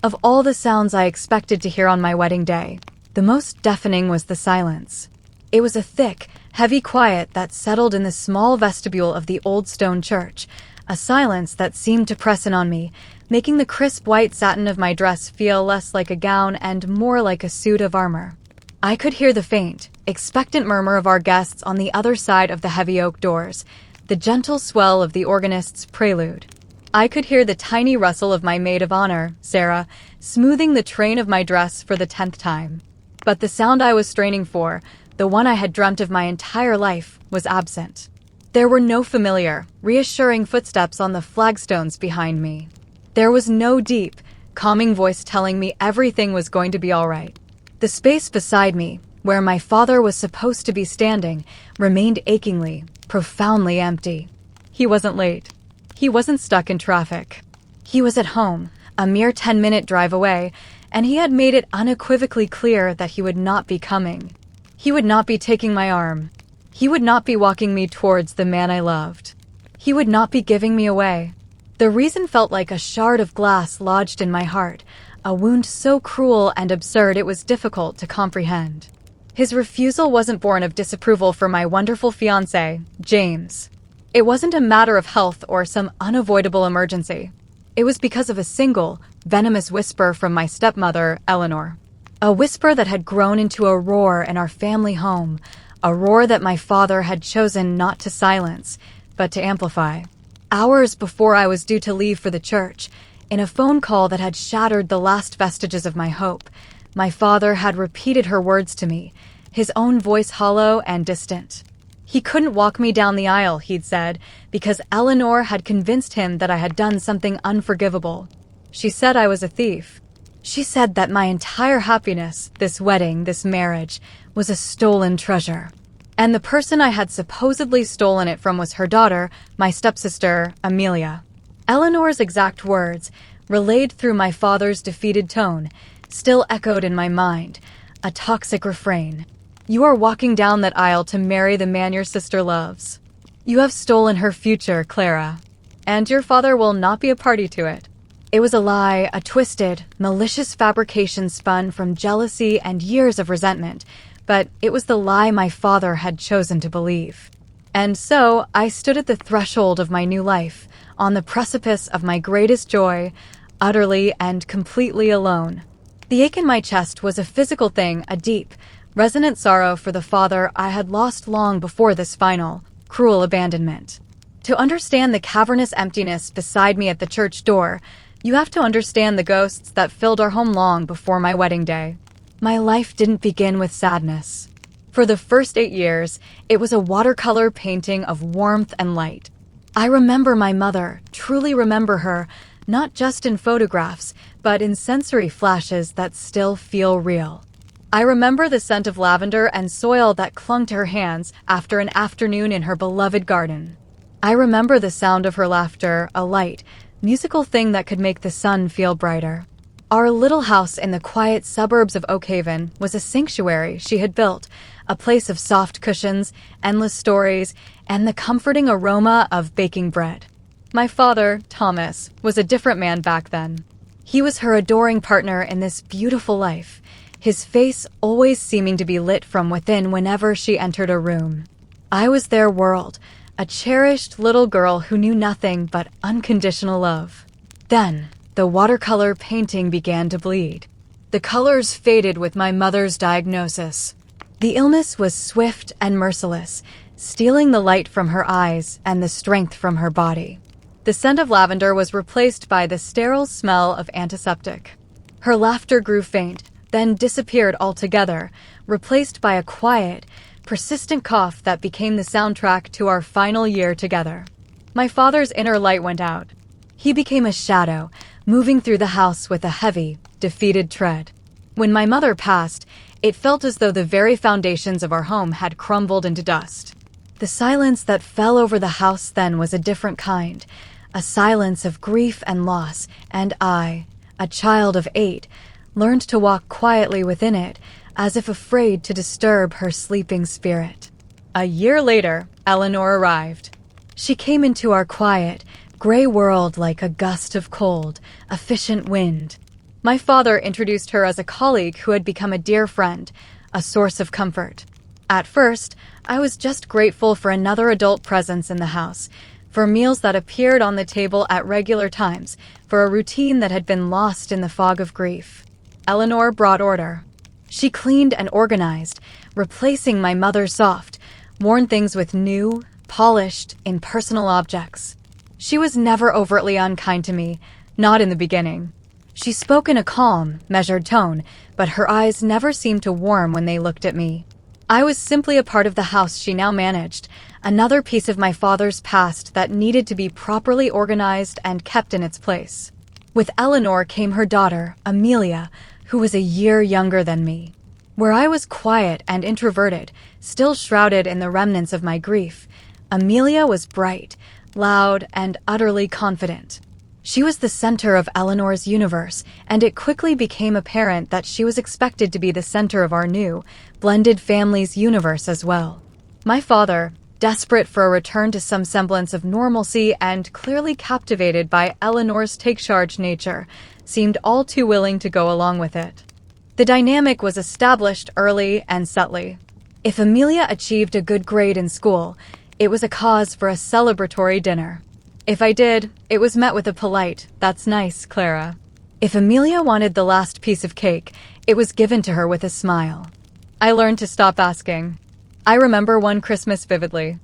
Of all the sounds I expected to hear on my wedding day, the most deafening was the silence. It was a thick, heavy quiet that settled in the small vestibule of the old stone church, a silence that seemed to press in on me, making the crisp white satin of my dress feel less like a gown and more like a suit of armor. I could hear the faint, expectant murmur of our guests on the other side of the heavy oak doors, the gentle swell of the organist's prelude. I could hear the tiny rustle of my maid of honor, Sarah, smoothing the train of my dress for the 10th time. But the sound I was straining for, the one I had dreamt of my entire life, was absent. There were no familiar, reassuring footsteps on the flagstones behind me. There was no deep, calming voice telling me everything was going to be all right. The space beside me, where my father was supposed to be standing, remained achingly, profoundly empty. He wasn't late. He wasn't stuck in traffic. He was at home, a mere 10-minute drive away, and he had made it unequivocally clear that he would not be coming. He would not be taking my arm. He would not be walking me towards the man I loved. He would not be giving me away. The reason felt like a shard of glass lodged in my heart, a wound so cruel and absurd it was difficult to comprehend. His refusal wasn't born of disapproval for my wonderful fiancé, James. It wasn't a matter of health or some unavoidable emergency. It was because of a single, venomous whisper from my stepmother, Eleanor. A whisper that had grown into a roar in our family home, a roar that my father had chosen not to silence, but to amplify. Hours before I was due to leave for the church, in a phone call that had shattered the last vestiges of my hope, my father had repeated her words to me, his own voice hollow and distant. He couldn't walk me down the aisle, he'd said, because Eleanor had convinced him that I had done something unforgivable. She said I was a thief. She said that my entire happiness, this wedding, this marriage, was a stolen treasure. And the person I had supposedly stolen it from was her daughter, my stepsister, Amelia. Eleanor's exact words, relayed through my father's defeated tone, still echoed in my mind, a toxic refrain. You are walking down that aisle to marry the man your sister loves. You have stolen her future, Clara, and your father will not be a party to it. It was a lie, a twisted, malicious fabrication spun from jealousy and years of resentment, but it was the lie my father had chosen to believe. And so I stood at the threshold of my new life, on the precipice of my greatest joy, utterly and completely alone. The ache in my chest was a physical thing, a deep, resonant sorrow for the father I had lost long before this final, cruel abandonment. To understand the cavernous emptiness beside me at the church door, you have to understand the ghosts that filled our home long before my wedding day. My life didn't begin with sadness. For the first 8 years, it was a watercolor painting of warmth and light. I remember my mother, truly remember her, not just in photographs, but in sensory flashes that still feel real. I remember the scent of lavender and soil that clung to her hands after an afternoon in her beloved garden. I remember the sound of her laughter, a light, musical thing that could make the sun feel brighter. Our little house in the quiet suburbs of Oakhaven was a sanctuary she had built, a place of soft cushions, endless stories, and the comforting aroma of baking bread. My father, Thomas, was a different man back then. He was her adoring partner in this beautiful life, his face always seeming to be lit from within whenever she entered a room. I was their world, a cherished little girl who knew nothing but unconditional love. Then, the watercolor painting began to bleed. The colors faded with my mother's diagnosis. The illness was swift and merciless, stealing the light from her eyes and the strength from her body. The scent of lavender was replaced by the sterile smell of antiseptic. Her laughter grew faint, then disappeared altogether, replaced by a quiet, persistent cough that became the soundtrack to our final year together. My father's inner light went out. He became a shadow, moving through the house with a heavy, defeated tread. When my mother passed, it felt as though the very foundations of our home had crumbled into dust. The silence that fell over the house then was a different kind, a silence of grief and loss, and I, a child of 8, learned to walk quietly within it, as if afraid to disturb her sleeping spirit. A year later, Eleanor arrived. She came into our quiet, gray world like a gust of cold, efficient wind. My father introduced her as a colleague who had become a dear friend, a source of comfort. At first, I was just grateful for another adult presence in the house, for meals that appeared on the table at regular times, for a routine that had been lost in the fog of grief. Eleanor brought order. She cleaned and organized, replacing my mother's soft, worn things with new, polished, impersonal objects. She was never overtly unkind to me, not in the beginning. She spoke in a calm, measured tone, but her eyes never seemed to warm when they looked at me. I was simply a part of the house she now managed, another piece of my father's past that needed to be properly organized and kept in its place. With Eleanor came her daughter, Amelia, who was a year younger than me. Where I was quiet and introverted, still shrouded in the remnants of my grief, Amelia was bright, loud, and utterly confident. She was the center of Eleanor's universe, and it quickly became apparent that she was expected to be the center of our new, blended family's universe as well. My father, desperate for a return to some semblance of normalcy and clearly captivated by Eleanor's take-charge nature, seemed all too willing to go along with it. The dynamic was established early and subtly. If Amelia achieved a good grade in school, it was a cause for a celebratory dinner. If I did, it was met with a polite, "That's nice, Clara." If Amelia wanted the last piece of cake, it was given to her with a smile. I learned to stop asking. I remember one Christmas vividly.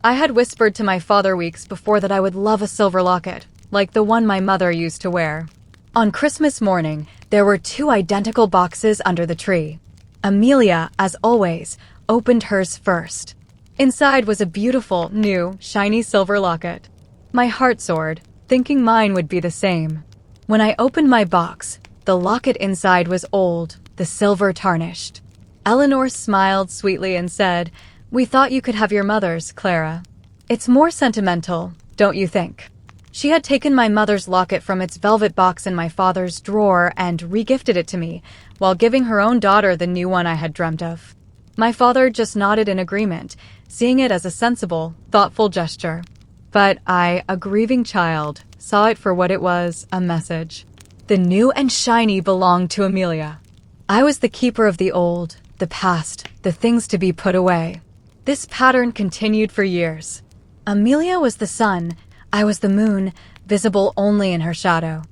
I had whispered to my father weeks before that I would love a silver locket, like the one my mother used to wear. On Christmas morning, there were 2 identical boxes under the tree. Amelia, as always, opened hers first. Inside was a beautiful, new, shiny silver locket. My heart soared, thinking mine would be the same. When I opened my box, the locket inside was old, the silver tarnished. Eleanor smiled sweetly and said, "We thought you could have your mother's, Clara. It's more sentimental, don't you think?" She had taken my mother's locket from its velvet box in my father's drawer and regifted it to me, while giving her own daughter the new one I had dreamt of. My father just nodded in agreement, seeing it as a sensible, thoughtful gesture. But I, a grieving child, saw it for what it was, a message. The new and shiny belonged to Amelia. I was the keeper of the old, the past, the things to be put away. This pattern continued for years. Amelia was the sun, I was the moon, visible only in her shadow.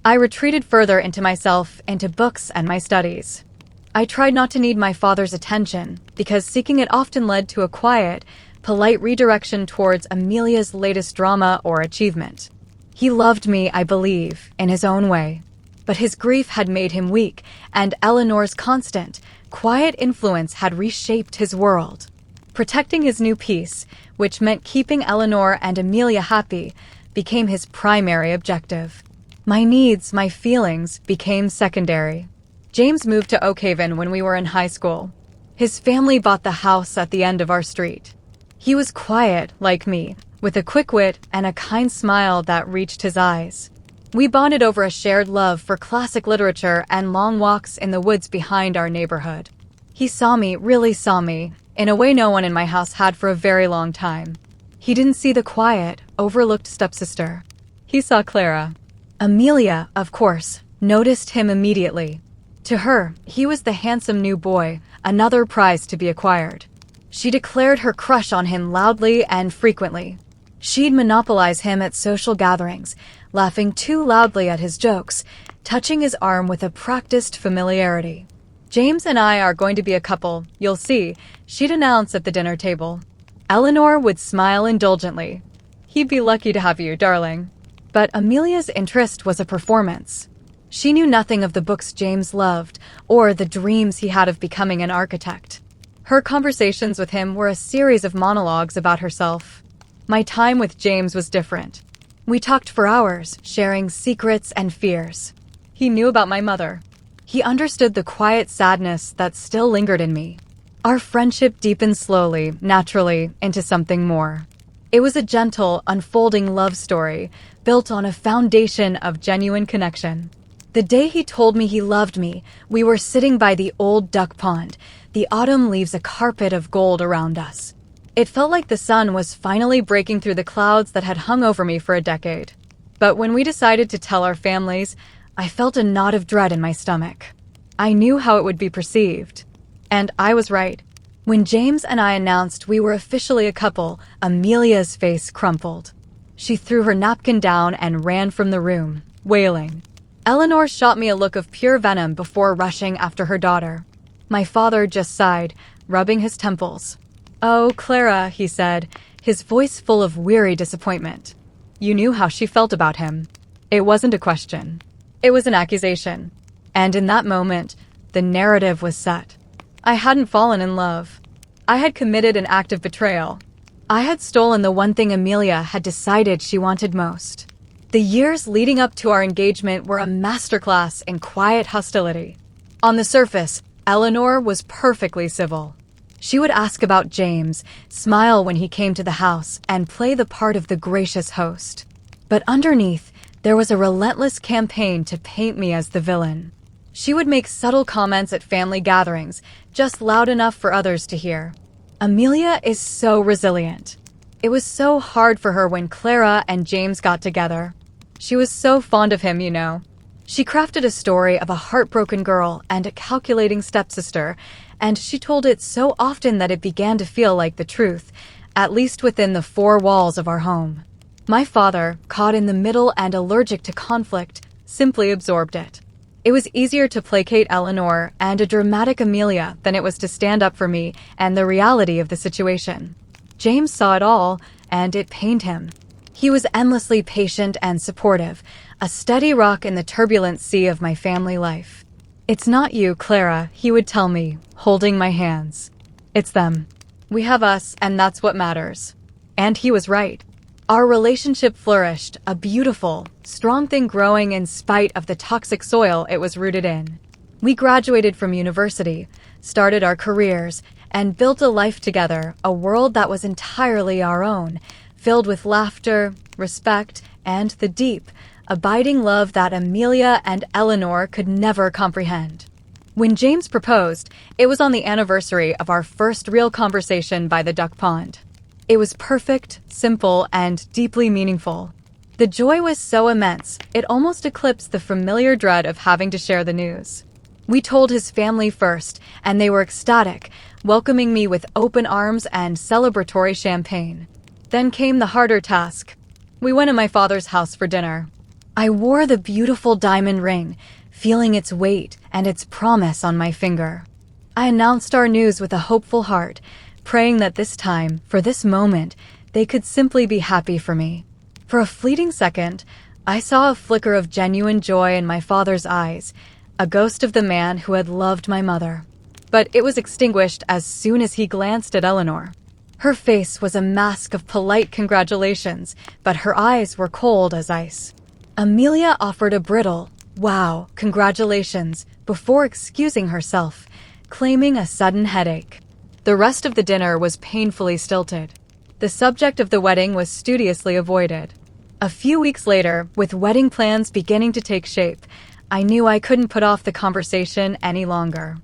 I retreated further into myself, into books and my studies. I tried not to need my father's attention, because seeking it often led to a quiet, polite redirection towards Amelia's latest drama or achievement. He loved me, I believe, in his own way. But his grief had made him weak, and Eleanor's constant, quiet influence had reshaped his world. Protecting his new peace, which meant keeping Eleanor and Amelia happy, became his primary objective. My needs, my feelings, became secondary. James moved to Oak Haven when we were in high school. His family bought the house at the end of our street. He was quiet, like me, with a quick wit and a kind smile that reached his eyes. We bonded over a shared love for classic literature and long walks in the woods behind our neighborhood. He saw me, really saw me, in a way no one in my house had for a very long time. He didn't see the quiet, overlooked stepsister. He saw Clara. Amelia, of course, noticed him immediately. To her, he was the handsome new boy, another prize to be acquired. She declared her crush on him loudly and frequently. She'd monopolize him at social gatherings, laughing too loudly at his jokes, touching his arm with a practiced familiarity. "James and I are going to be a couple, you'll see," she'd announce at the dinner table. Eleanor would smile indulgently. "He'd be lucky to have you, darling." But Amelia's interest was a performance. She knew nothing of the books James loved, or the dreams he had of becoming an architect. Her conversations with him were a series of monologues about herself. My time with James was different. We talked for hours, sharing secrets and fears. He knew about my mother. He understood the quiet sadness that still lingered in me. Our friendship deepened slowly, naturally, into something more. It was a gentle, unfolding love story, built on a foundation of genuine connection. The day he told me he loved me, we were sitting by the old duck pond. The autumn leaves a carpet of gold around us. It felt like the sun was finally breaking through the clouds that had hung over me for a decade. But when we decided to tell our families, I felt a knot of dread in my stomach. I knew how it would be perceived. And I was right. When James and I announced we were officially a couple, Amelia's face crumpled. She threw her napkin down and ran from the room, wailing. Eleanor shot me a look of pure venom before rushing after her daughter. My father just sighed, rubbing his temples. "Oh, Clara," he said, his voice full of weary disappointment. "You knew how she felt about him. It wasn't a question. It was an accusation." And in that moment, the narrative was set. I hadn't fallen in love. I had committed an act of betrayal. I had stolen the one thing Amelia had decided she wanted most. The years leading up to our engagement were a masterclass in quiet hostility. On the surface, Eleanor was perfectly civil. She would ask about James, smile when he came to the house, and play the part of the gracious host. But underneath, there was a relentless campaign to paint me as the villain. She would make subtle comments at family gatherings, just loud enough for others to hear. Amelia is so resilient. It was so hard for her when Clara and James got together. She was so fond of him, you know. She crafted a story of a heartbroken girl and a calculating stepsister, and she told it so often that it began to feel like the truth, at least within the four walls of our home. My father, caught in the middle and allergic to conflict, simply absorbed it. It was easier to placate Eleanor and a dramatic Amelia than it was to stand up for me and the reality of the situation. James saw it all, and it pained him. He was endlessly patient and supportive, a steady rock in the turbulent sea of my family life. "It's not you, Clara," he would tell me, holding my hands. "It's them. We have us, and that's what matters." And he was right. Our relationship flourished, a beautiful, strong thing growing in spite of the toxic soil it was rooted in. We graduated from university, started our careers, and built a life together, a world that was entirely our own, filled with laughter, respect, and the deep, abiding love that Amelia and Eleanor could never comprehend. When James proposed, it was on the anniversary of our first real conversation by the duck pond. It was perfect, simple, and deeply meaningful. The joy was so immense, it almost eclipsed the familiar dread of having to share the news. We told his family first, and they were ecstatic, welcoming me with open arms and celebratory champagne. Then came the harder task. We went to my father's house for dinner. I wore the beautiful diamond ring, feeling its weight and its promise on my finger. I announced our news with a hopeful heart, praying that this time, for this moment, they could simply be happy for me. For a fleeting second, I saw a flicker of genuine joy in my father's eyes, a ghost of the man who had loved my mother. But it was extinguished as soon as he glanced at Eleanor. Her face was a mask of polite congratulations, but her eyes were cold as ice. Amelia offered a brittle, "Wow, congratulations," before excusing herself, claiming a sudden headache. The rest of the dinner was painfully stilted. The subject of the wedding was studiously avoided. A few weeks later, with wedding plans beginning to take shape, I knew I couldn't put off the conversation any longer.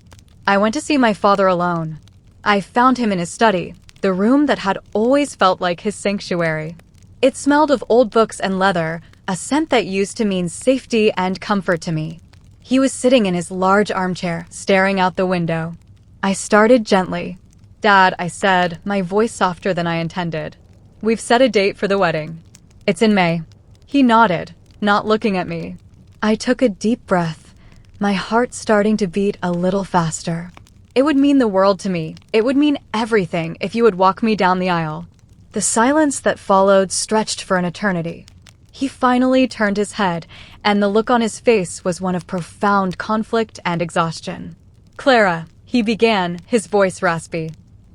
I went to see my father alone. I found him in his study, the room that had always felt like his sanctuary. It smelled of old books and leather, a scent that used to mean safety and comfort to me. He was sitting in his large armchair, staring out the window. I started gently. "Dad," I said, my voice softer than I intended. "We've set a date for the wedding. It's in May." He nodded, not looking at me. I took a deep breath, my heart starting to beat a little faster. It would mean the world to me. It would mean everything if you would walk me down the aisle. The silence that followed stretched for an eternity. He finally turned his head, and the look on his face was one of profound conflict and exhaustion. "Clara," he began, his voice raspy.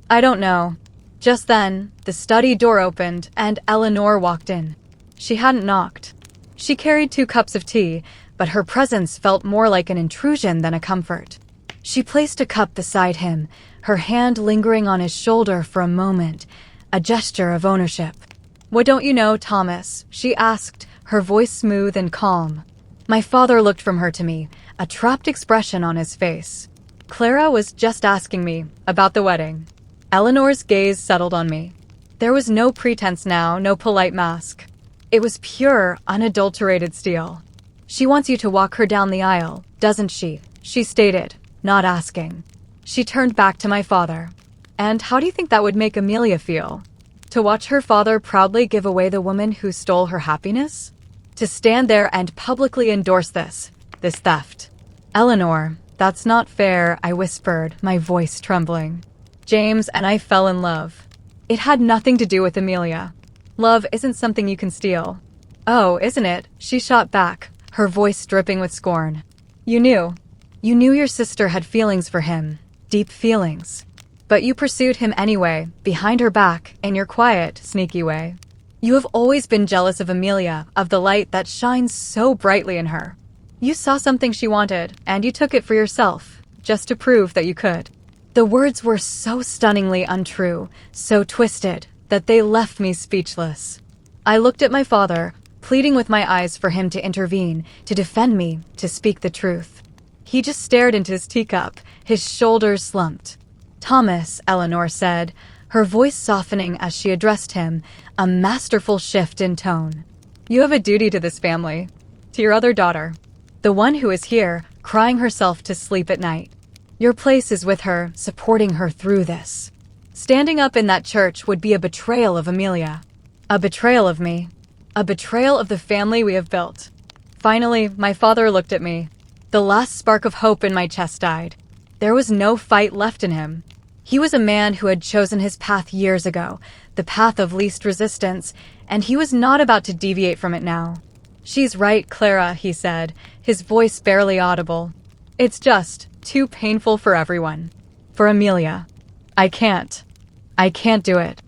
"I don't know." Just then, the study door opened, and Eleanor walked in. She hadn't knocked. She carried 2 cups of tea, but her presence felt more like an intrusion than a comfort. She placed a cup beside him, her hand lingering on his shoulder for a moment, a gesture of ownership. "What don't you know, Thomas?" she asked, her voice smooth and calm. My father looked from her to me, a trapped expression on his face. Clara was just asking me about the wedding. Eleanor's gaze settled on me. There was no pretense now, no polite mask. It was pure, unadulterated steel. She wants you to walk her down the aisle, doesn't she? She stated, not asking. She turned back to my father. And how do you think that would make Amelia feel? To watch her father proudly give away the woman who stole her happiness? To stand there and publicly endorse this theft. Eleanor, that's not fair, I whispered, my voice trembling. James and I fell in love. It had nothing to do with Amelia. Love isn't something you can steal. Oh, isn't it? She shot back, her voice dripping with scorn. You knew. You knew your sister had feelings for him. Deep feelings. But you pursued him anyway, behind her back, in your quiet, sneaky way. You have always been jealous of Amelia, of the light that shines so brightly in her. You saw something she wanted, and you took it for yourself, just to prove that you could. The words were so stunningly untrue, so twisted, that they left me speechless. I looked at my father, pleading with my eyes for him to intervene, to defend me, to speak the truth. He just stared into his teacup, his shoulders slumped. Thomas, Eleanor said, her voice softening as she addressed him, a masterful shift in tone. You have a duty to this family, to your other daughter, the one who is here, crying herself to sleep at night. Your place is with her, supporting her through this. Standing up in that church would be a betrayal of Amelia. A betrayal of me. A betrayal of the family we have built. Finally, my father looked at me. The last spark of hope in my chest died. There was no fight left in him. He was a man who had chosen his path years ago, the path of least resistance, and he was not about to deviate from it now. She's right, Clara, he said, his voice barely audible. It's just too painful for everyone. For Amelia. I can't do it.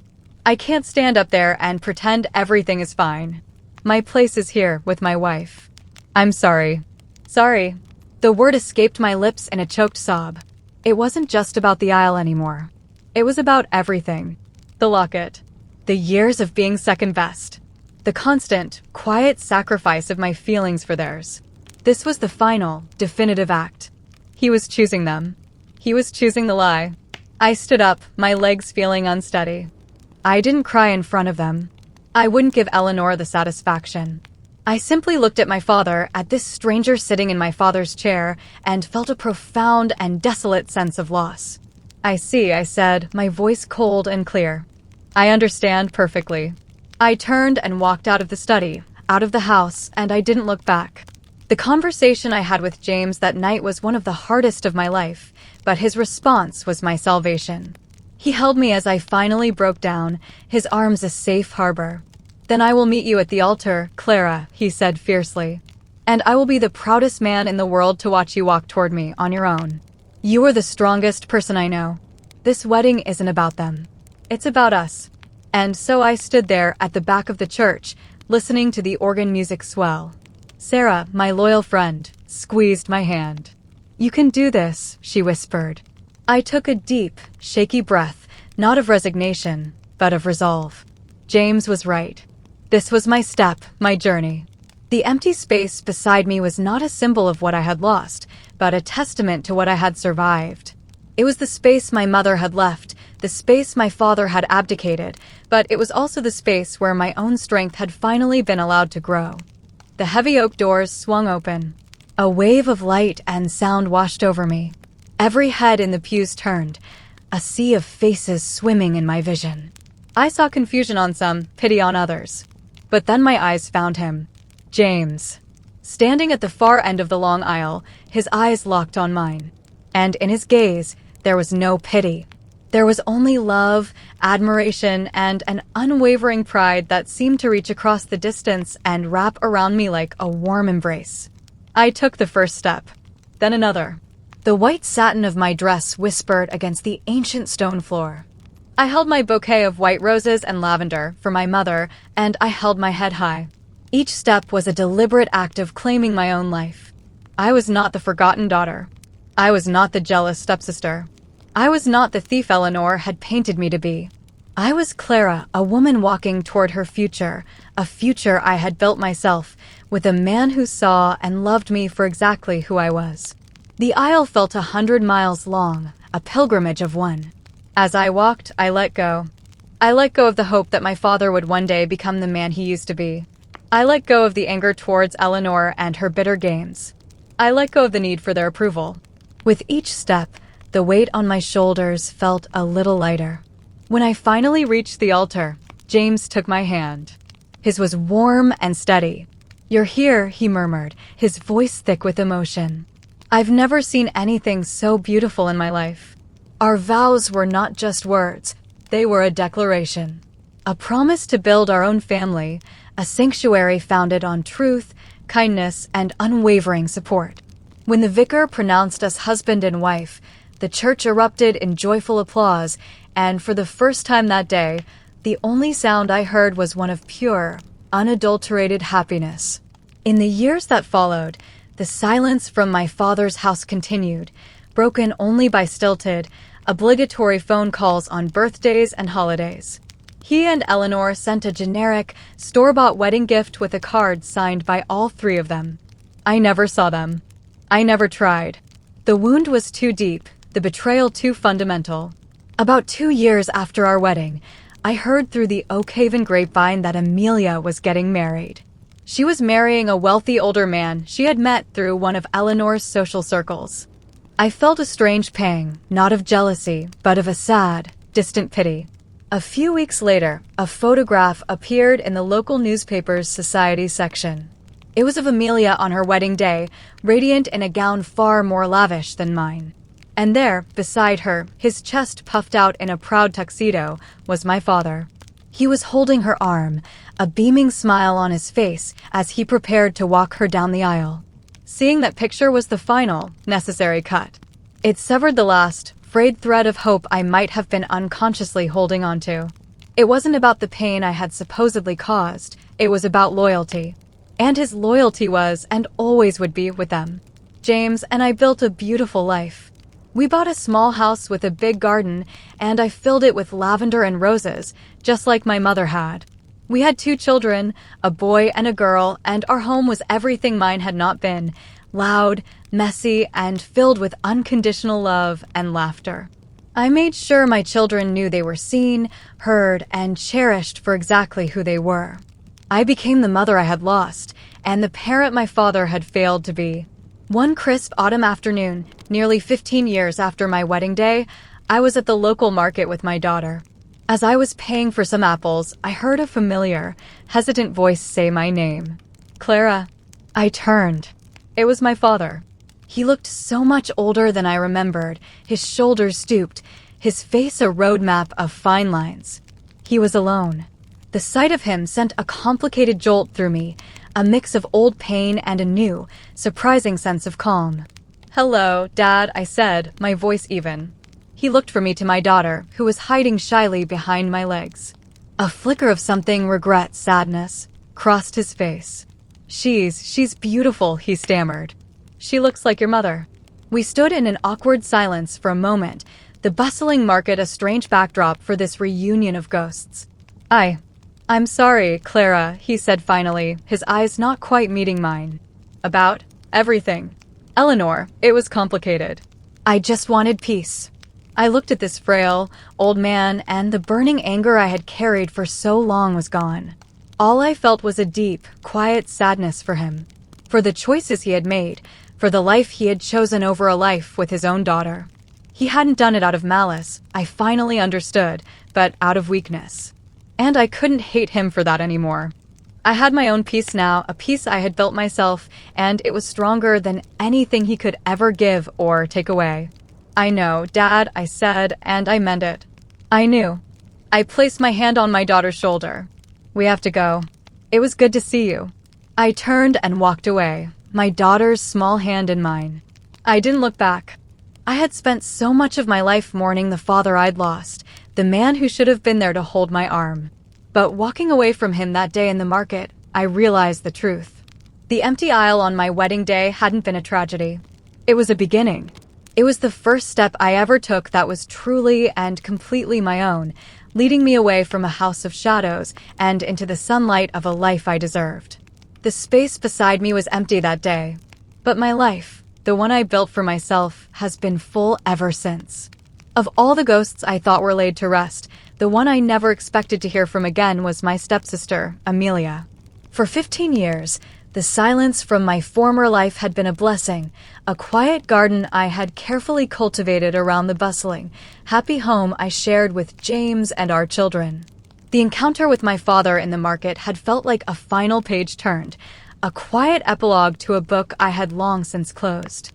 I can't stand up there and pretend everything is fine. My place is here with my wife. I'm sorry. Sorry. The word escaped my lips in a choked sob. It wasn't just about the aisle anymore. It was about everything. The locket. The years of being second best. The constant, quiet sacrifice of my feelings for theirs. This was the final, definitive act. He was choosing them. He was choosing the lie. I stood up, my legs feeling unsteady. I didn't cry in front of them. I wouldn't give Eleanor the satisfaction. I simply looked at my father, at this stranger sitting in my father's chair, and felt a profound and desolate sense of loss. I see, I said, my voice cold and clear. I understand perfectly. I turned and walked out of the study, out of the house, and I didn't look back. The conversation I had with James that night was one of the hardest of my life, but his response was my salvation. He held me as I finally broke down, his arms a safe harbor. Then I will meet you at the altar, Clara, he said fiercely. And I will be the proudest man in the world to watch you walk toward me on your own. You are the strongest person I know. This wedding isn't about them. It's about us. And so I stood there at the back of the church, listening to the organ music swell. Sarah, my loyal friend, squeezed my hand. You can do this, she whispered. I took a deep, shaky breath, not of resignation, but of resolve. James was right. This was my step, my journey. The empty space beside me was not a symbol of what I had lost, but a testament to what I had survived. It was the space my mother had left, the space my father had abdicated, but it was also the space where my own strength had finally been allowed to grow. The heavy oak doors swung open. A wave of light and sound washed over me. Every head in the pews turned, a sea of faces swimming in my vision. I saw confusion on some, pity on others. But then my eyes found him. James. Standing at the far end of the long aisle, his eyes locked on mine. And in his gaze, there was no pity. There was only love, admiration, and an unwavering pride that seemed to reach across the distance and wrap around me like a warm embrace. I took the first step, then another. The white satin of my dress whispered against the ancient stone floor. I held my bouquet of white roses and lavender for my mother, and I held my head high. Each step was a deliberate act of claiming my own life. I was not the forgotten daughter. I was not the jealous stepsister. I was not the thief Eleanor had painted me to be. I was Clara, a woman walking toward her future, a future I had built myself, with a man who saw and loved me for exactly who I was. The aisle felt 100 miles long, a pilgrimage of one. As I walked, I let go. I let go of the hope that my father would one day become the man he used to be. I let go of the anger towards Eleanor and her bitter games. I let go of the need for their approval. With each step, the weight on my shoulders felt a little lighter. When I finally reached the altar, James took my hand. His was warm and steady. "You're here," he murmured, his voice thick with emotion. I've never seen anything so beautiful in my life. Our vows were not just words, they were a declaration. A promise to build our own family, a sanctuary founded on truth, kindness, and unwavering support. When the vicar pronounced us husband and wife, the church erupted in joyful applause, and for the first time that day, the only sound I heard was one of pure, unadulterated happiness. In the years that followed, the silence from my father's house continued, broken only by stilted, obligatory phone calls on birthdays and holidays. He and Eleanor sent a generic, store-bought wedding gift with a card signed by all three of them. I never saw them. I never tried. The wound was too deep, the betrayal too fundamental. About 2 years after our wedding, I heard through the Oak Haven grapevine that Amelia was getting married. She was marrying a wealthy older man she had met through one of Eleanor's social circles. I felt a strange pang, not of jealousy, but of a sad, distant pity. A few weeks later, a photograph appeared in the local newspaper's society section. It was of Amelia on her wedding day, radiant in a gown far more lavish than mine. And there, beside her, his chest puffed out in a proud tuxedo, was my father. He was holding her arm, a beaming smile on his face as he prepared to walk her down the aisle. Seeing that picture was the final, necessary cut. It severed the last, frayed thread of hope I might have been unconsciously holding onto. It wasn't about the pain I had supposedly caused, it was about loyalty. And his loyalty was, and always would be, with them. James and I built a beautiful life. We bought a small house with a big garden, and I filled it with lavender and roses, just like my mother had. We had 2 children, a boy and a girl, and our home was everything mine had not been, loud, messy, and filled with unconditional love and laughter. I made sure my children knew they were seen, heard, and cherished for exactly who they were. I became the mother I had lost, and the parent my father had failed to be. One crisp autumn afternoon, nearly 15 years after my wedding day, I was at the local market with my daughter. As I was paying for some apples, I heard a familiar, hesitant voice say my name. "Clara." I turned. It was my father. He looked so much older than I remembered, his shoulders stooped, his face a roadmap of fine lines. He was alone. The sight of him sent a complicated jolt through me, a mix of old pain and a new, surprising sense of calm. "Hello, Dad," I said, my voice even. He looked from me to my daughter, who was hiding shyly behind my legs. A flicker of something regret, sadness, crossed his face. She's beautiful," he stammered. "She looks like your mother." We stood in an awkward silence for a moment, the bustling market a strange backdrop for this reunion of ghosts. I'm sorry, Clara," he said finally, his eyes not quite meeting mine. "About everything. Eleanor, it was complicated. I just wanted peace." I looked at this frail, old man, and the burning anger I had carried for so long was gone. All I felt was a deep, quiet sadness for him, for the choices he had made, for the life he had chosen over a life with his own daughter. He hadn't done it out of malice, I finally understood, but out of weakness. And I couldn't hate him for that anymore. I had my own peace now, a peace I had built myself, and it was stronger than anything he could ever give or take away. "I know, Dad," I said, and I meant it. I knew. I placed my hand on my daughter's shoulder. "We have to go. It was good to see you." I turned and walked away, my daughter's small hand in mine. I didn't look back. I had spent so much of my life mourning the father I'd lost, the man who should have been there to hold my arm. But walking away from him that day in the market, I realized the truth. The empty aisle on my wedding day hadn't been a tragedy. It was a beginning. It was the first step I ever took that was truly and completely my own, leading me away from a house of shadows and into the sunlight of a life I deserved. The space beside me was empty that day, but my life, the one I built for myself, has been full ever since. Of all the ghosts I thought were laid to rest, the one I never expected to hear from again was my stepsister, Amelia. For 15 years, the silence from my former life had been a blessing, a quiet garden I had carefully cultivated around the bustling, happy home I shared with James and our children. The encounter with my father in the market had felt like a final page turned, a quiet epilogue to a book I had long since closed.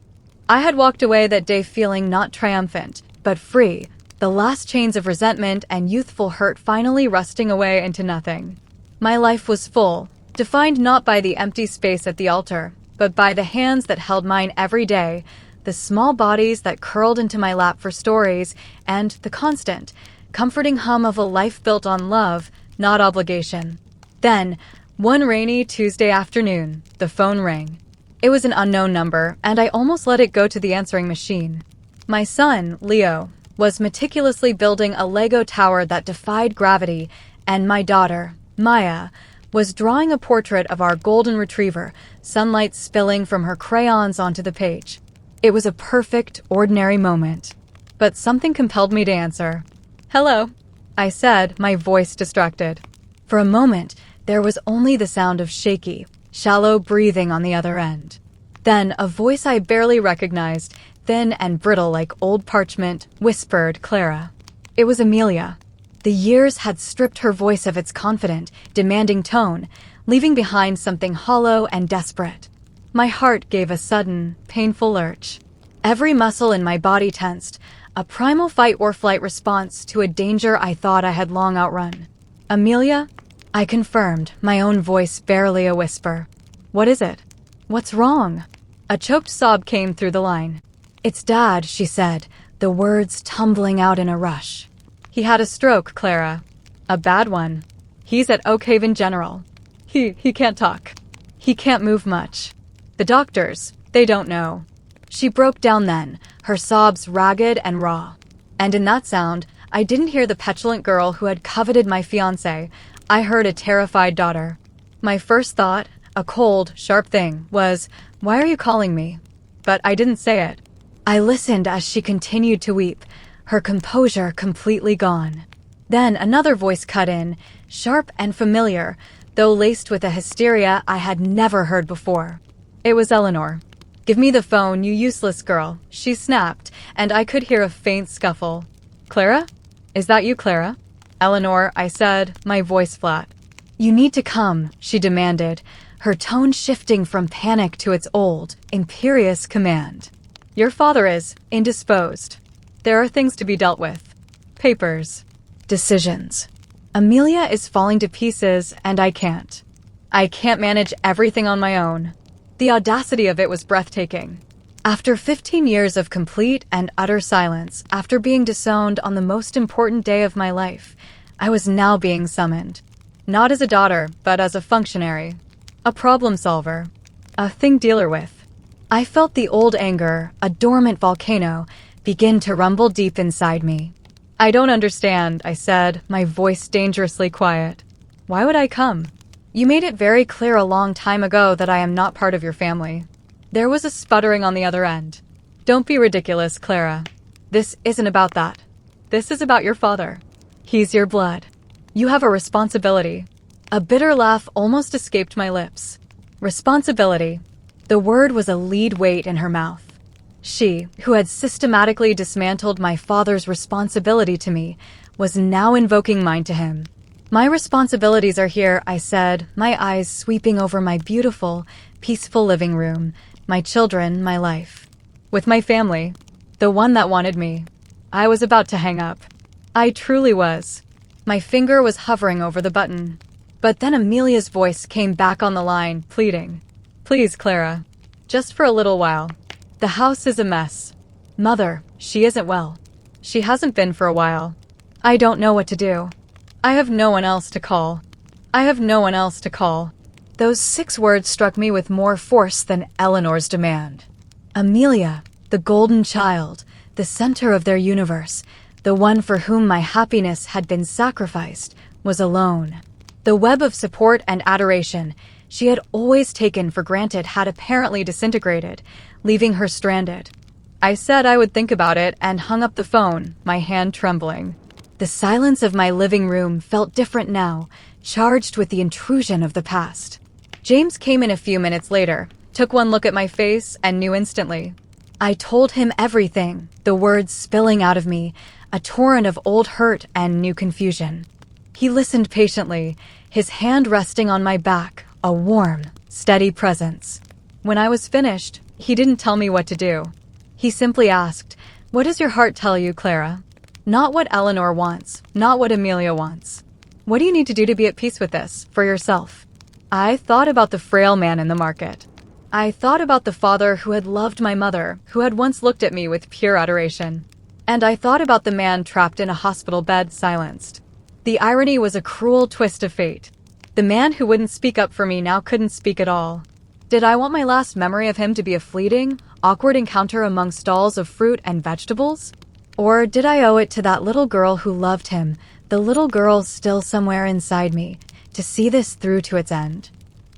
I had walked away that day feeling not triumphant, but free, the last chains of resentment and youthful hurt finally rusting away into nothing. My life was full, defined not by the empty space at the altar, but by the hands that held mine every day, the small bodies that curled into my lap for stories, and the constant, comforting hum of a life built on love, not obligation. Then, one rainy Tuesday afternoon, the phone rang. It was an unknown number, and I almost let it go to the answering machine. My son, Leo, was meticulously building a Lego tower that defied gravity, and my daughter, Maya, was drawing a portrait of our golden retriever, sunlight spilling from her crayons onto the page. It was a perfect, ordinary moment. But something compelled me to answer. "Hello," I said, my voice distracted. For a moment, there was only the sound of shaky, shallow breathing on the other end. Then a voice I barely recognized, thin and brittle like old parchment, whispered Clara. It was Amelia. The years had stripped her voice of its confident, demanding tone, leaving behind something hollow and desperate. My heart gave a sudden, painful lurch. Every muscle in my body tensed, a primal fight-or-flight response to a danger I thought I had long outrun. "Amelia?" I confirmed, my own voice barely a whisper. "What is it? What's wrong?" A choked sob came through the line. "It's Dad," she said, the words tumbling out in a rush. "He had a stroke, Clara. A bad one. He's at Oak Haven General. He can't talk. He can't move much. The doctors, they don't know." She broke down then, her sobs ragged and raw. And in that sound, I didn't hear the petulant girl who had coveted my fiancé. I heard a terrified daughter. My first thought, a cold, sharp thing, was, "Why are you calling me?" But I didn't say it. I listened as she continued to weep, her composure completely gone. Then another voice cut in, sharp and familiar, though laced with a hysteria I had never heard before. It was Eleanor. "Give me the phone, you useless girl," she snapped, and I could hear a faint scuffle. "Clara? Is that you, Clara?" "Eleanor," I said, my voice flat. "You need to come," she demanded, her tone shifting from panic to its old, imperious command. "Your father is indisposed. There are things to be dealt with. Papers. Decisions. Amelia is falling to pieces, and I can't. I can't manage everything on my own." The audacity of it was breathtaking. After 15 years of complete and utter silence, after being disowned on the most important day of my life, I was now being summoned. Not as a daughter, but as a functionary. A problem solver. A thing dealer with. I felt the old anger, a dormant volcano, begin to rumble deep inside me. "I don't understand," I said, my voice dangerously quiet. "Why would I come? You made it very clear a long time ago that I am not part of your family." There was a sputtering on the other end. "Don't be ridiculous, Clara. This isn't about that. This is about your father. He's your blood. You have a responsibility." A bitter laugh almost escaped my lips. Responsibility. The word was a lead weight in her mouth. She, who had systematically dismantled my father's responsibility to me, was now invoking mine to him. "My responsibilities are here," I said, my eyes sweeping over my beautiful, peaceful living room, my children, my life. "With my family. The one that wanted me." I was about to hang up. I truly was. My finger was hovering over the button. But then Amelia's voice came back on the line, pleading. "Please, Clara. Just for a little while. The house is a mess. Mother, she isn't well. She hasn't been for a while. I don't know what to do. I have no one else to call. I have no one else to call." Those 6 words struck me with more force than Eleanor's demand. Amelia, the golden child, the center of their universe, the one for whom my happiness had been sacrificed, was alone. The web of support and adoration she had always taken for granted had apparently disintegrated, leaving her stranded. I said I would think about it and hung up the phone, my hand trembling. The silence of my living room felt different now, charged with the intrusion of the past. James came in a few minutes later, took one look at my face, and knew instantly. I told him everything, the words spilling out of me, a torrent of old hurt and new confusion. He listened patiently, his hand resting on my back, a warm, steady presence. When I was finished, he didn't tell me what to do. He simply asked, "What does your heart tell you, Clara?" Not what Eleanor wants, not what Amelia wants. What do you need to do to be at peace with this, for yourself? I thought about the frail man in the market. I thought about the father who had loved my mother, who had once looked at me with pure adoration. And I thought about the man trapped in a hospital bed, silenced. The irony was a cruel twist of fate. The man who wouldn't speak up for me now couldn't speak at all. Did I want my last memory of him to be a fleeting, awkward encounter among stalls of fruit and vegetables? Or did I owe it to that little girl who loved him, the little girl still somewhere inside me, to see this through to its end?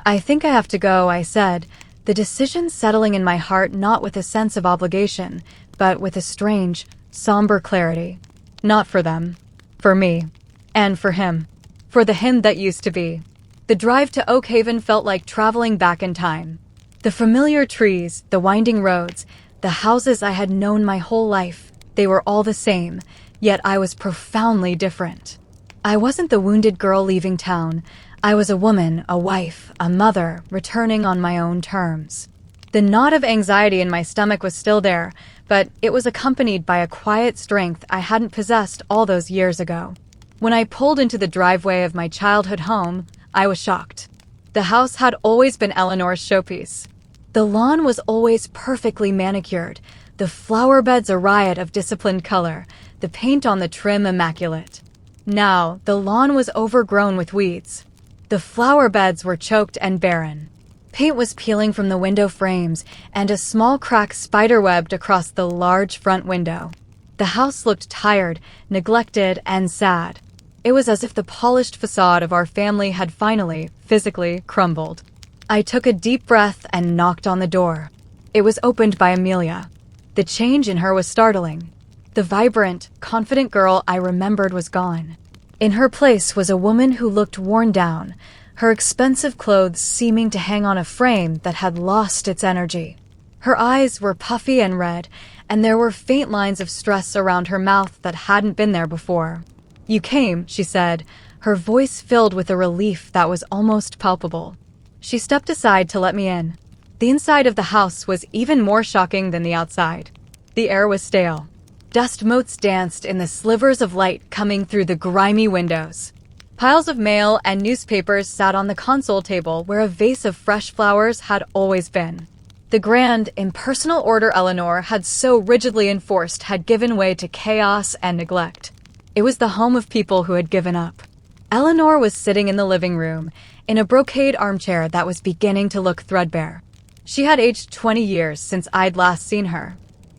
"I think I have to go," I said, the decision settling in my heart not with a sense of obligation, but with a strange, somber clarity. Not for them. For me. And for him. For the him that used to be. The drive to Oak Haven felt like traveling back in time. The familiar trees, the winding roads, the houses I had known my whole life, they were all the same, yet I was profoundly different. I wasn't the wounded girl leaving town. I was a woman, a wife, a mother, returning on my own terms. The knot of anxiety in my stomach was still there, but it was accompanied by a quiet strength I hadn't possessed all those years ago. When I pulled into the driveway of my childhood home, I was shocked. The house had always been Eleanor's showpiece. The lawn was always perfectly manicured, the flower beds a riot of disciplined color, the paint on the trim immaculate. Now, the lawn was overgrown with weeds. The flower beds were choked and barren. Paint was peeling from the window frames, and a small crack spiderwebbed across the large front window. The house looked tired, neglected, and sad. It was as if the polished facade of our family had finally, physically, crumbled. I took a deep breath and knocked on the door. It was opened by Amelia. The change in her was startling. The vibrant, confident girl I remembered was gone. In her place was a woman who looked worn down, her expensive clothes seeming to hang on a frame that had lost its energy. Her eyes were puffy and red, and there were faint lines of stress around her mouth that hadn't been there before. "You came," she said, her voice filled with a relief that was almost palpable. She stepped aside to let me in. The inside of the house was even more shocking than the outside. The air was stale. Dust motes danced in the slivers of light coming through the grimy windows. Piles of mail and newspapers sat on the console table where a vase of fresh flowers had always been. The grand, impersonal order Eleanor had so rigidly enforced had given way to chaos and neglect. It was the home of people who had given up. Eleanor was sitting in the living room, in a brocade armchair that was beginning to look threadbare. She had aged 20 years since I'd last seen her.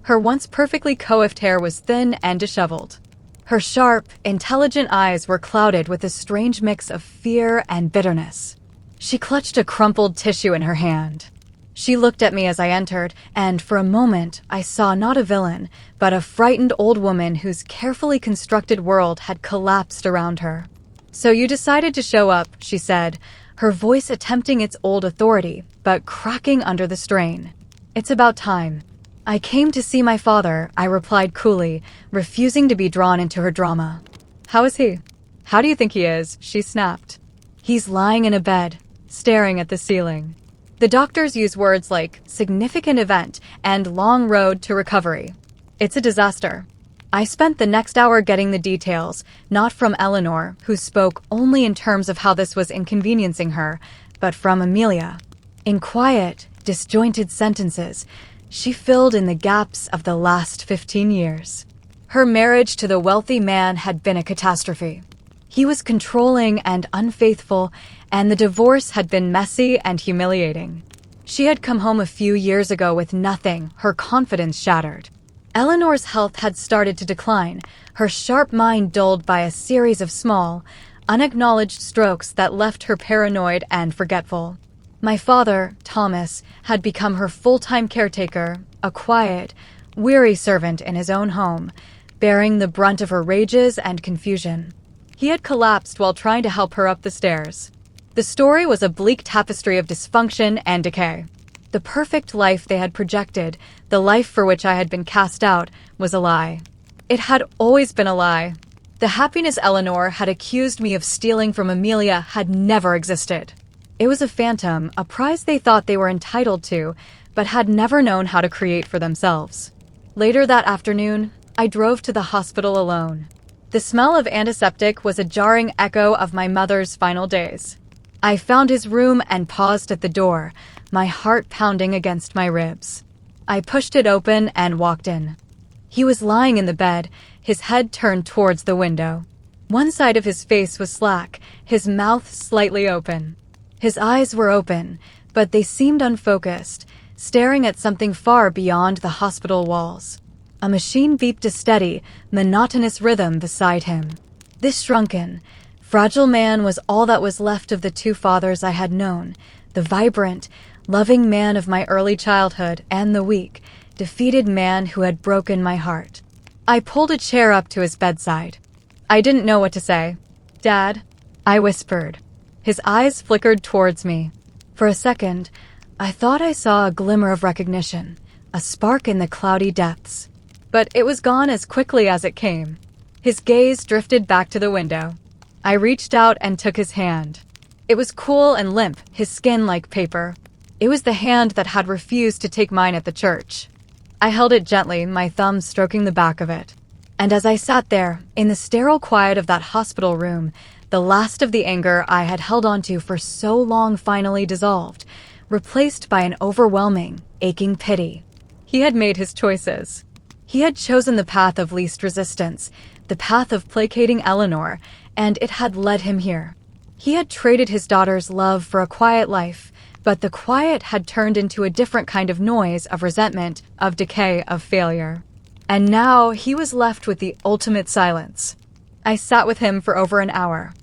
Her once perfectly coiffed hair was thin and disheveled. Her sharp, intelligent eyes were clouded with a strange mix of fear and bitterness. She clutched a crumpled tissue in her hand. She looked at me as I entered, and for a moment I saw not a villain, but a frightened old woman whose carefully constructed world had collapsed around her. "So you decided to show up," she said, her voice attempting its old authority, but cracking under the strain. "It's about time." "I came to see my father," I replied coolly, refusing to be drawn into her drama. "How is he?" "How do you think he is?" she snapped. "He's lying in a bed, staring at the ceiling." The doctors use words like significant event and long road to recovery. It's a disaster. I spent the next hour getting the details, not from Eleanor, who spoke only in terms of how this was inconveniencing her, but from Amelia. In quiet, disjointed sentences, she filled in the gaps of the last 15 years. Her marriage to the wealthy man had been a catastrophe. He was controlling and unfaithful, and the divorce had been messy and humiliating. She had come home a few years ago with nothing, her confidence shattered. Eleanor's health had started to decline, her sharp mind dulled by a series of small, unacknowledged strokes that left her paranoid and forgetful. My father, Thomas, had become her full-time caretaker, a quiet, weary servant in his own home, bearing the brunt of her rages and confusion. He had collapsed while trying to help her up the stairs. The story was a bleak tapestry of dysfunction and decay. The perfect life they had projected, the life for which I had been cast out, was a lie. It had always been a lie. The happiness Eleanor had accused me of stealing from Amelia had never existed. It was a phantom, a prize they thought they were entitled to, but had never known how to create for themselves. Later that afternoon, I drove to the hospital alone. The smell of antiseptic was a jarring echo of my mother's final days. I found his room and paused at the door, my heart pounding against my ribs. I pushed it open and walked in. He was lying in the bed, his head turned towards the window. One side of his face was slack, his mouth slightly open. His eyes were open, but they seemed unfocused, staring at something far beyond the hospital walls. A machine beeped a steady, monotonous rhythm beside him. This shrunken, fragile man was all that was left of the two fathers I had known, the vibrant, loving man of my early childhood and the weak, defeated man who had broken my heart. I pulled a chair up to his bedside. I didn't know what to say. "Dad," I whispered. His eyes flickered towards me. For a second, I thought I saw a glimmer of recognition, a spark in the cloudy depths. But it was gone as quickly as it came. His gaze drifted back to the window. I reached out and took his hand. It was cool and limp, his skin like paper. It was the hand that had refused to take mine at the church. I held it gently, my thumb stroking the back of it. And as I sat there, in the sterile quiet of that hospital room, the last of the anger I had held onto for so long finally dissolved, replaced by an overwhelming, aching pity. He had made his choices. He had chosen the path of least resistance, the path of placating Eleanor, and it had led him here. He had traded his daughter's love for a quiet life, but the quiet had turned into a different kind of noise, of resentment, of decay, of failure. And now he was left with the ultimate silence. I sat with him for over an hour.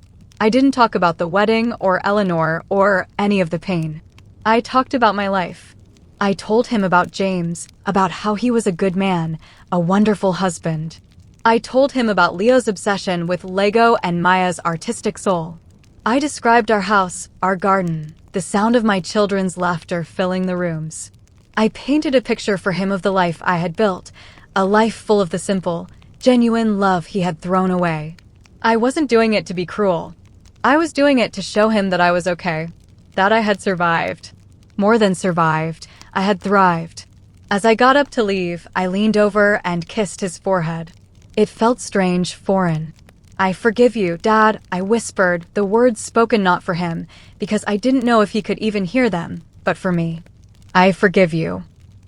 I didn't talk about the wedding or Eleanor or any of the pain. I talked about my life. I told him about James, about how he was a good man, a wonderful husband. I told him about Leo's obsession with Lego and Maya's artistic soul. I described our house, our garden, the sound of my children's laughter filling the rooms. I painted a picture for him of the life I had built, a life full of the simple, genuine love he had thrown away. I wasn't doing it to be cruel. I was doing it to show him that I was okay, that I had survived. More than survived, I had thrived. As I got up to leave, I leaned over and kissed his forehead. It felt strange, foreign. "I forgive you, Dad," I whispered, the words spoken not for him, because I didn't know if he could even hear them, but for me. "I forgive you."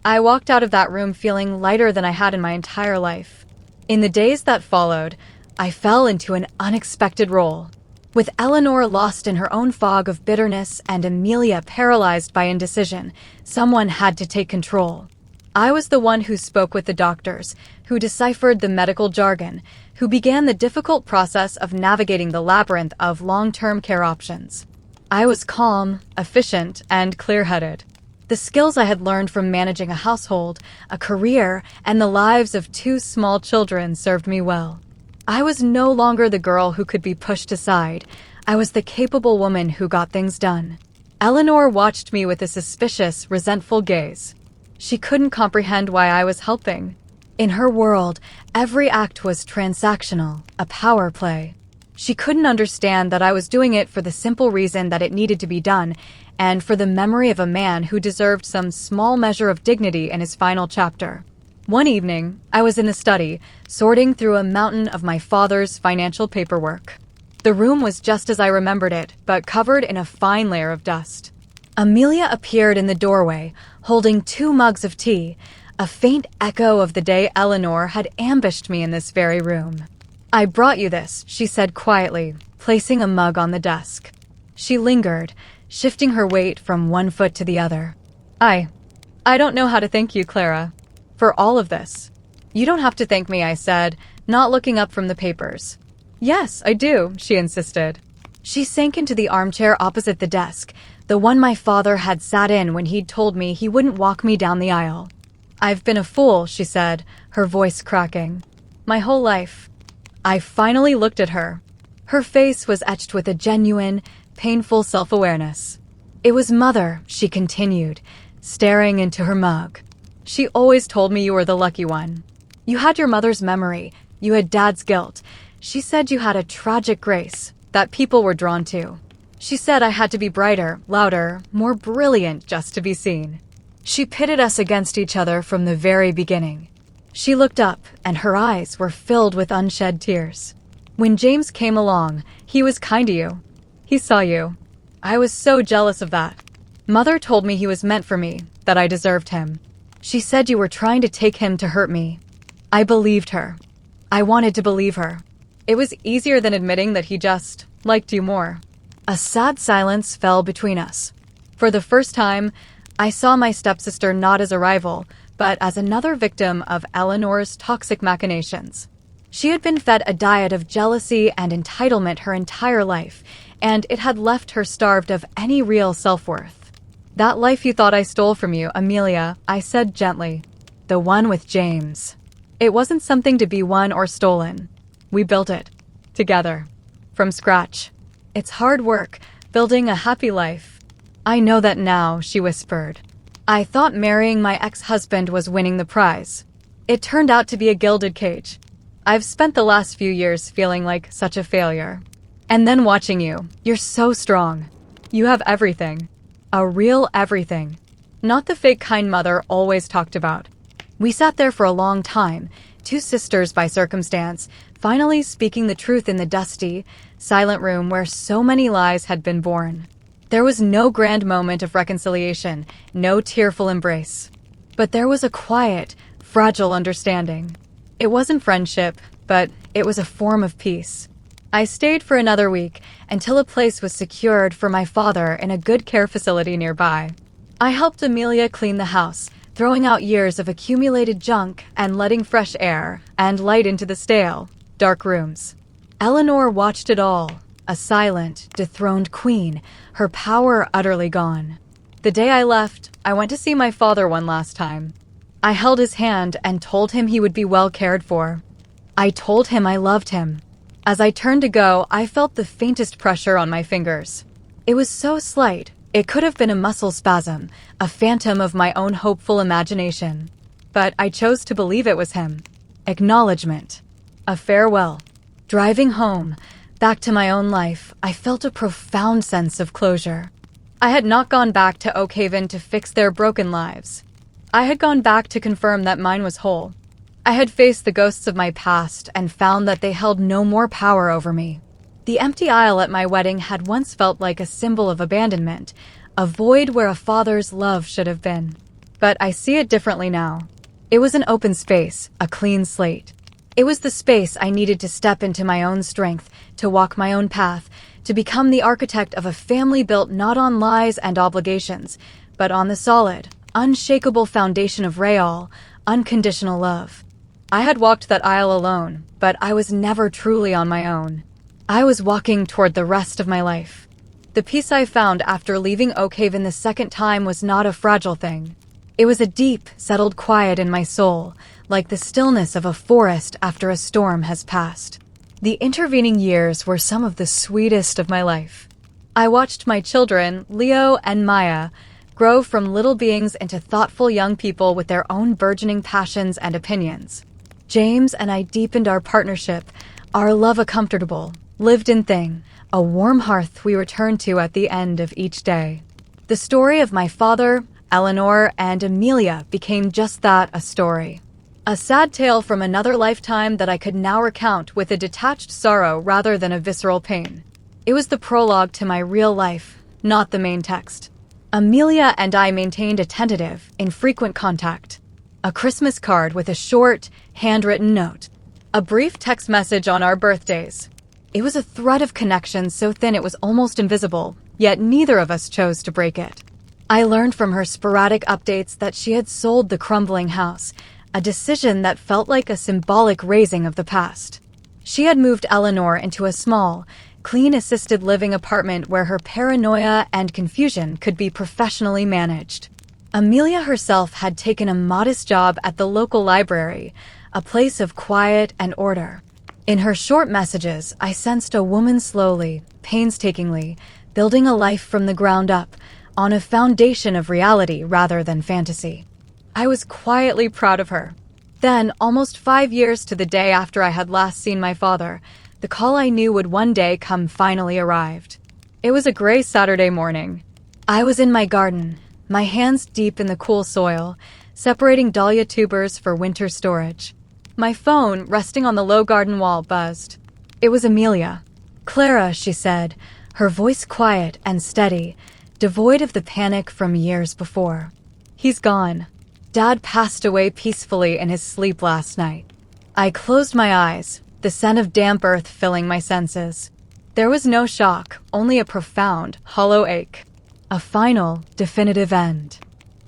I walked out of that room feeling lighter than I had in my entire life. In the days that followed, I fell into an unexpected role. With Eleanor lost in her own fog of bitterness and Amelia paralyzed by indecision, someone had to take control. I was the one who spoke with the doctors, who deciphered the medical jargon, who began the difficult process of navigating the labyrinth of long-term care options. I was calm, efficient, and clear-headed. The skills I had learned from managing a household, a career, and the lives of two small children served me well. I was no longer the girl who could be pushed aside. I was the capable woman who got things done. Eleanor watched me with a suspicious, resentful gaze. She couldn't comprehend why I was helping. In her world, every act was transactional, a power play. She couldn't understand that I was doing it for the simple reason that it needed to be done, and for the memory of a man who deserved some small measure of dignity in his final chapter. One evening, I was in the study, sorting through a mountain of my father's financial paperwork. The room was just as I remembered it, but covered in a fine layer of dust. Amelia appeared in the doorway, holding 2 mugs of tea, a faint echo of the day Eleanor had ambushed me in this very room. "I brought you this," she said quietly, placing a mug on the desk. She lingered, shifting her weight from one foot to the other. I don't know how to thank you, Clara, for all of this." "You don't have to thank me," I said, not looking up from the papers. "Yes, I do," she insisted. She sank into the armchair opposite the desk, the one my father had sat in when he'd told me he wouldn't walk me down the aisle. "I've been a fool," she said, her voice cracking. "My whole life." I finally looked at her. Her face was etched with a genuine, painful self-awareness. It was Mother, she continued, staring into her mug. She always told me you were the lucky one. You had your mother's memory, you had Dad's guilt. She said you had a tragic grace that people were drawn to. She said I had to be brighter, louder, more brilliant just to be seen. She pitted us against each other from the very beginning. She looked up, and her eyes were filled with unshed tears. When James came along, he was kind to you. He saw you. I was so jealous of that. Mother told me he was meant for me, that I deserved him. She said you were trying to take him to hurt me. I believed her. I wanted to believe her. It was easier than admitting that he just liked you more. A sad silence fell between us. For the first time, I saw my stepsister not as a rival, but as another victim of Eleanor's toxic machinations. She had been fed a diet of jealousy and entitlement her entire life, and it had left her starved of any real self-worth. That life you thought I stole from you, Amelia, I said gently. The one with James. It wasn't something to be won or stolen. We built it. Together. From scratch. It's hard work, building a happy life. I know that now, she whispered. I thought marrying my ex-husband was winning the prize. It turned out to be a gilded cage. I've spent the last few years feeling like such a failure. And then watching you, you're so strong. You have everything. A real everything. Not the fake kind Mother always talked about. We sat there for a long time, two sisters by circumstance, finally speaking the truth in the dusty, silent room where so many lies had been born. There was no grand moment of reconciliation, no tearful embrace. But there was a quiet, fragile understanding. It wasn't friendship, but it was a form of peace. I stayed for another week until a place was secured for my father in a good care facility nearby. I helped Amelia clean the house, throwing out years of accumulated junk and letting fresh air and light into the stale, dark rooms. Eleanor watched it all, a silent, dethroned queen, her power utterly gone. The day I left, I went to see my father one last time. I held his hand and told him he would be well cared for. I told him I loved him. As I turned to go, I felt the faintest pressure on my fingers. It was so slight, it could have been a muscle spasm, a phantom of my own hopeful imagination. But I chose to believe it was him. Acknowledgement. A farewell. Driving home, back to my own life, I felt a profound sense of closure. I had not gone back to Oakhaven to fix their broken lives. I had gone back to confirm that mine was whole. I had faced the ghosts of my past and found that they held no more power over me. The empty aisle at my wedding had once felt like a symbol of abandonment, a void where a father's love should have been. But I see it differently now. It was an open space, a clean slate. It was the space I needed to step into my own strength, to walk my own path, to become the architect of a family built not on lies and obligations, but on the solid, unshakable foundation of Betrayal, unconditional love. I had walked that aisle alone, but I was never truly on my own. I was walking toward the rest of my life. The peace I found after leaving Oakhaven the second time was not a fragile thing. It was a deep, settled quiet in my soul, like the stillness of a forest after a storm has passed. The intervening years were some of the sweetest of my life. I watched my children, Leo and Maya, grow from little beings into thoughtful young people with their own burgeoning passions and opinions. James and I deepened our partnership, our love a comfortable, lived-in thing, a warm hearth we returned to at the end of each day. The story of my father, Eleanor, and Amelia became just that, a story. A sad tale from another lifetime that I could now recount with a detached sorrow rather than a visceral pain. It was the prologue to my real life, not the main text. Amelia and I maintained a tentative, infrequent contact. A Christmas card with a short, handwritten note. A brief text message on our birthdays. It was a thread of connection so thin it was almost invisible, yet neither of us chose to break it. I learned from her sporadic updates that she had sold the crumbling house, a decision that felt like a symbolic raising of the past. She had moved Eleanor into a small, clean assisted living apartment where her paranoia and confusion could be professionally managed. Amelia herself had taken a modest job at the local library, a place of quiet and order. In her short messages, I sensed a woman slowly, painstakingly, building a life from the ground up, on a foundation of reality rather than fantasy. I was quietly proud of her. Then, almost 5 years to the day after I had last seen my father, the call I knew would one day come finally arrived. It was a gray Saturday morning. I was in my garden, my hands deep in the cool soil, separating dahlia tubers for winter storage. My phone, resting on the low garden wall, buzzed. It was Amelia. "Clara," she said, her voice quiet and steady, devoid of the panic from years before. "He's gone. Dad passed away peacefully in his sleep last night." I closed my eyes, the scent of damp earth filling my senses. There was no shock, only a profound, hollow ache. A final, definitive end.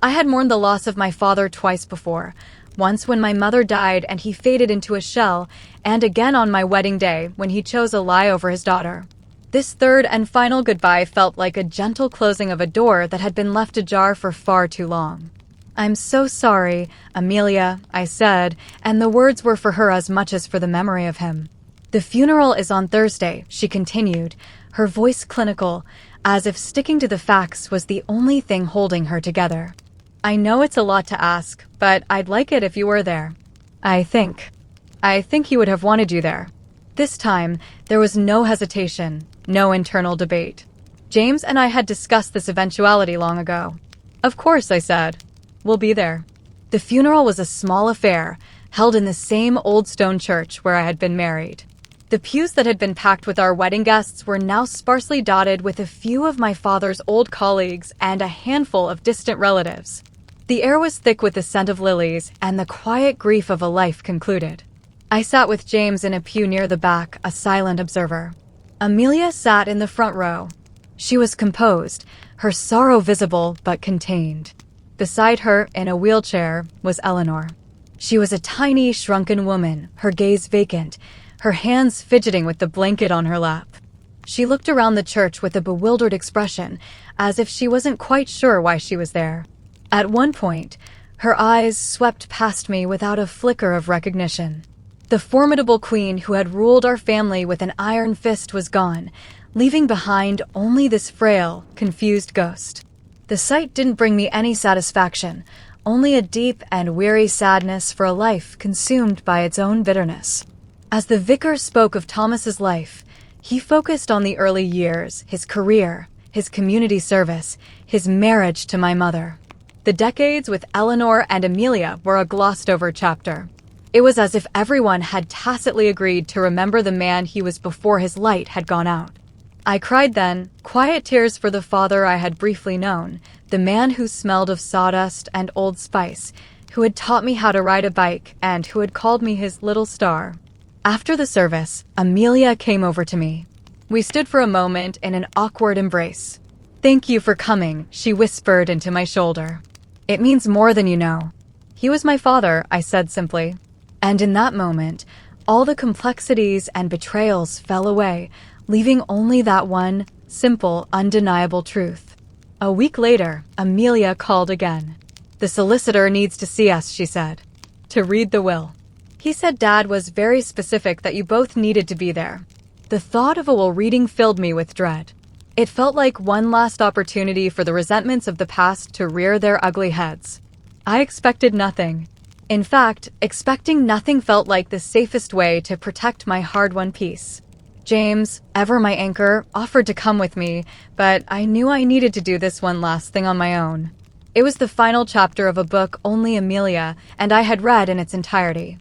I had mourned the loss of my father twice before, once when my mother died and he faded into a shell, and again on my wedding day when he chose a lie over his daughter. This third and final goodbye felt like a gentle closing of a door that had been left ajar for far too long. "I'm so sorry, Amelia," I said, and the words were for her as much as for the memory of him. "The funeral is on Thursday," she continued, her voice clinical, as if sticking to the facts was the only thing holding her together. "I know it's a lot to ask, but I'd like it if you were there. I think he would have wanted you there." This time, there was no hesitation, no internal debate. James and I had discussed this eventuality long ago. "Of course," I said. "We'll be there." The funeral was a small affair, held in the same old stone church where I had been married. The pews that had been packed with our wedding guests were now sparsely dotted with a few of my father's old colleagues and a handful of distant relatives. The air was thick with the scent of lilies, and the quiet grief of a life concluded. I sat with James in a pew near the back, a silent observer. Amelia sat in the front row. She was composed, her sorrow visible but contained. Beside her, in a wheelchair, was Eleanor. She was a tiny, shrunken woman, her gaze vacant, her hands fidgeting with the blanket on her lap. She looked around the church with a bewildered expression, as if she wasn't quite sure why she was there. At one point, her eyes swept past me without a flicker of recognition. The formidable queen who had ruled our family with an iron fist was gone, leaving behind only this frail, confused ghost. The sight didn't bring me any satisfaction, only a deep and weary sadness for a life consumed by its own bitterness. As the vicar spoke of Thomas's life, he focused on the early years, his career, his community service, his marriage to my mother. The decades with Eleanor and Amelia were a glossed-over chapter. It was as if everyone had tacitly agreed to remember the man he was before his light had gone out. I cried then, quiet tears for the father I had briefly known, the man who smelled of sawdust and Old Spice, who had taught me how to ride a bike and who had called me his little star. After the service, Amelia came over to me. We stood for a moment in an awkward embrace. "Thank you for coming," she whispered into my shoulder. "It means more than you know." "He was my father," I said simply. And in that moment, all the complexities and betrayals fell away, leaving only that one, simple, undeniable truth. A week later, Amelia called again. "The solicitor needs to see us," she said. "To read the will. He said Dad was very specific that you both needed to be there." The thought of a will reading filled me with dread. It felt like one last opportunity for the resentments of the past to rear their ugly heads. I expected nothing. In fact, expecting nothing felt like the safest way to protect my hard-won peace. James, ever my anchor, offered to come with me, but I knew I needed to do this one last thing on my own. It was the final chapter of a book only Amelia and I had read in its entirety.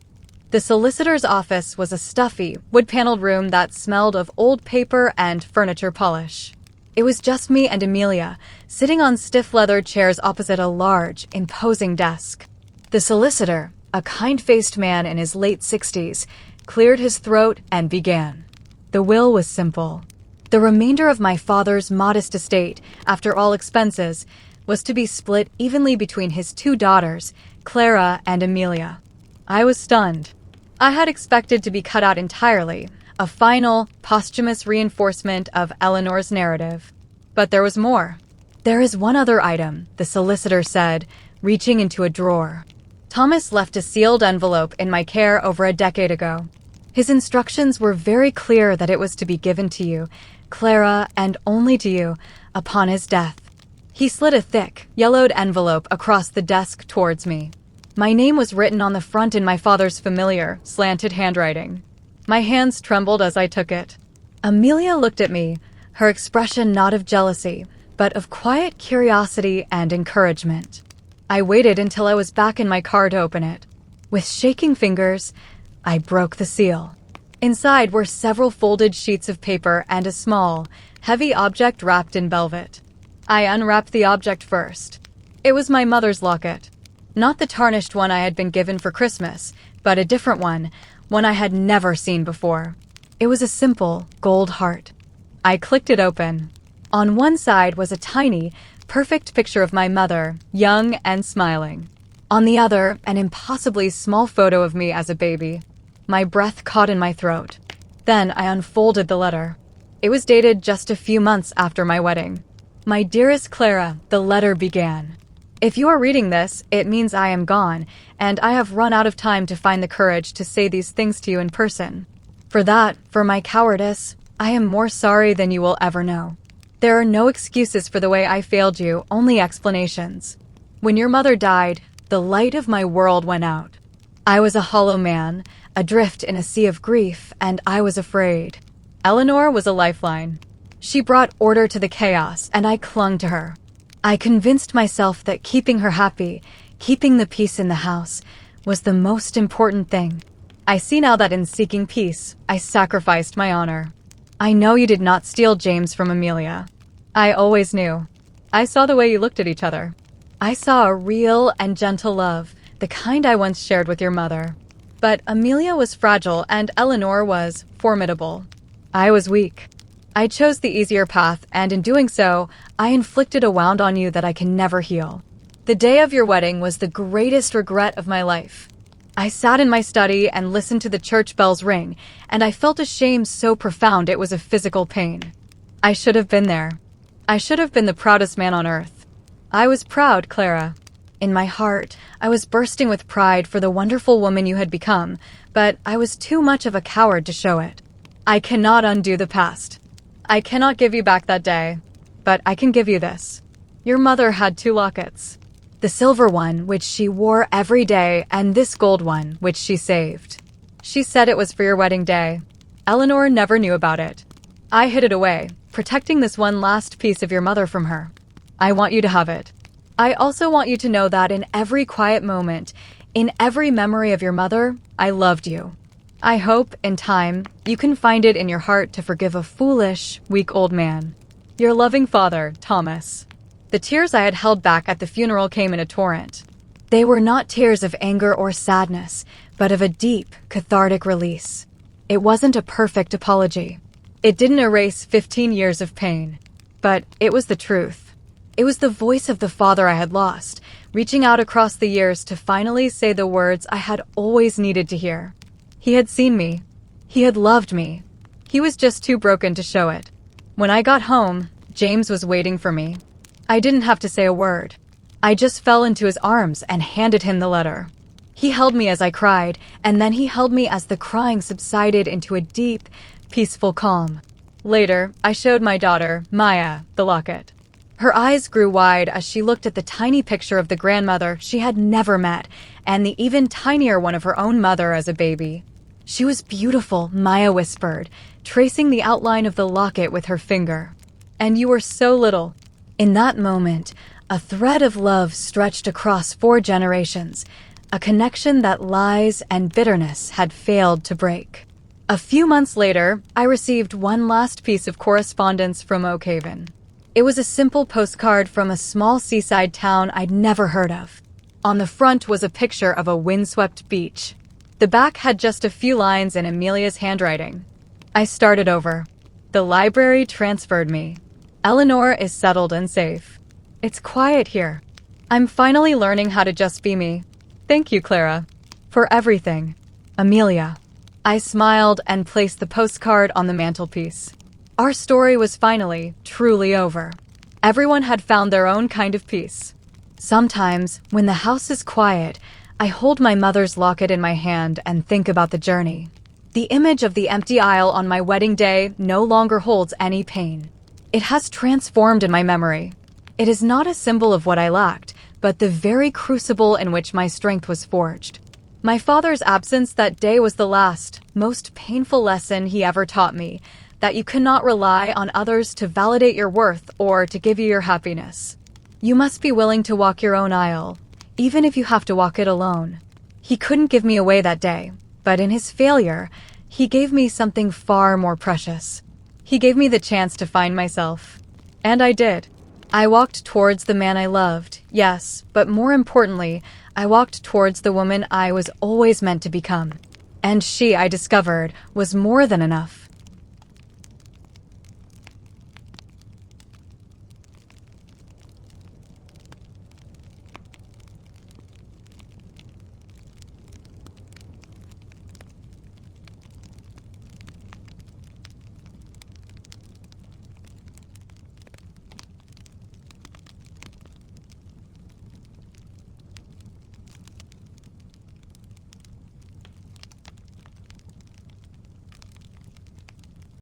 The solicitor's office was a stuffy, wood-paneled room that smelled of old paper and furniture polish. It was just me and Amelia, sitting on stiff leather chairs opposite a large, imposing desk. The solicitor, a kind-faced man in his late 60s, cleared his throat and began. The will was simple. The remainder of my father's modest estate, after all expenses, was to be split evenly between his two daughters, Clara and Amelia. I was stunned. I had expected to be cut out entirely, a final, posthumous reinforcement of Eleanor's narrative. But there was more. "There is one other item," the solicitor said, reaching into a drawer. "Thomas left a sealed envelope in my care over a decade ago. His instructions were very clear that it was to be given to you, Clara, and only to you, upon his death. He slid a thick, yellowed envelope across the desk towards me. My name was written on the front in my father's familiar, slanted handwriting. My hands trembled as I took it. Amelia looked at me, her expression not of jealousy, but of quiet curiosity and encouragement. I waited until I was back in my car to open it. With shaking fingers, I broke the seal. Inside were several folded sheets of paper and a small, heavy object wrapped in velvet. I unwrapped the object first. It was my mother's locket. Not the tarnished one I had been given for Christmas, but a different one I had never seen before. It was a simple, gold heart. I clicked it open. On one side was a tiny, perfect picture of my mother, young and smiling. On the other, an impossibly small photo of me as a baby. My breath caught in my throat. Then I unfolded the letter. It was dated just a few months after my wedding. My dearest Clara, the letter began. If you are reading this, it means I am gone, and I have run out of time to find the courage to say these things to you in person. For my cowardice, I am more sorry than you will ever know. There are no excuses for the way I failed you, only explanations. When your mother died, the light of my world went out. I was a hollow man, adrift in a sea of grief, and I was afraid. Eleanor was a lifeline. She brought order to the chaos, and I clung to her. I convinced myself that keeping her happy, keeping the peace in the house, was the most important thing. I see now that in seeking peace, I sacrificed my honor. I know you did not steal James from Amelia. I always knew. I saw the way you looked at each other. I saw a real and gentle love, the kind I once shared with your mother. But Amelia was fragile and Eleanor was formidable. I was weak. I chose the easier path, and in doing so, I inflicted a wound on you that I can never heal. The day of your wedding was the greatest regret of my life. I sat in my study and listened to the church bells ring, and I felt a shame so profound it was a physical pain. I should have been there. I should have been the proudest man on earth. I was proud, Clara. In my heart, I was bursting with pride for the wonderful woman you had become, but I was too much of a coward to show it. I cannot undo the past. I cannot give you back that day, but I can give you this. Your mother had 2 lockets. The silver one, which she wore every day, and this gold one, which she saved. She said it was for your wedding day. Eleanor never knew about it. I hid it away, protecting this one last piece of your mother from her. I want you to have it. I also want you to know that in every quiet moment, in every memory of your mother, I loved you. I hope, in time, you can find it in your heart to forgive a foolish, weak old man. Your loving father, Thomas. The tears I had held back at the funeral came in a torrent. They were not tears of anger or sadness, but of a deep, cathartic release. It wasn't a perfect apology. It didn't erase 15 years of pain. But it was the truth. It was the voice of the father I had lost, reaching out across the years to finally say the words I had always needed to hear. He had seen me. He had loved me. He was just too broken to show it. When I got home, James was waiting for me. I didn't have to say a word. I just fell into his arms and handed him the letter. He held me as I cried, and then he held me as the crying subsided into a deep, peaceful calm. Later, I showed my daughter, Maya, the locket. Her eyes grew wide as she looked at the tiny picture of the grandmother she had never met, and the even tinier one of her own mother as a baby. She was beautiful, Maya whispered, tracing the outline of the locket with her finger. And you were so little. In that moment, a thread of love stretched across 4 generations, a connection that lies and bitterness had failed to break. A few months later, I received one last piece of correspondence from Oak Haven. It was a simple postcard from a small seaside town I'd never heard of. On the front was a picture of a windswept beach. The back had just a few lines in Amelia's handwriting. I started over. The library transferred me. Eleanor is settled and safe. It's quiet here. I'm finally learning how to just be me. Thank you, Clara, for everything. Amelia. I smiled and placed the postcard on the mantelpiece. Our story was finally, truly over. Everyone had found their own kind of peace. Sometimes, when the house is quiet, I hold my mother's locket in my hand and think about the journey. The image of the empty aisle on my wedding day no longer holds any pain. It has transformed in my memory. It is not a symbol of what I lacked, but the very crucible in which my strength was forged. My father's absence that day was the last, most painful lesson he ever taught me, that you cannot rely on others to validate your worth or to give you your happiness. You must be willing to walk your own aisle, even if you have to walk it alone. He couldn't give me away that day, but in his failure, he gave me something far more precious. He gave me the chance to find myself. And I did. I walked towards the man I loved, yes, but more importantly, I walked towards the woman I was always meant to become. And she, I discovered, was more than enough.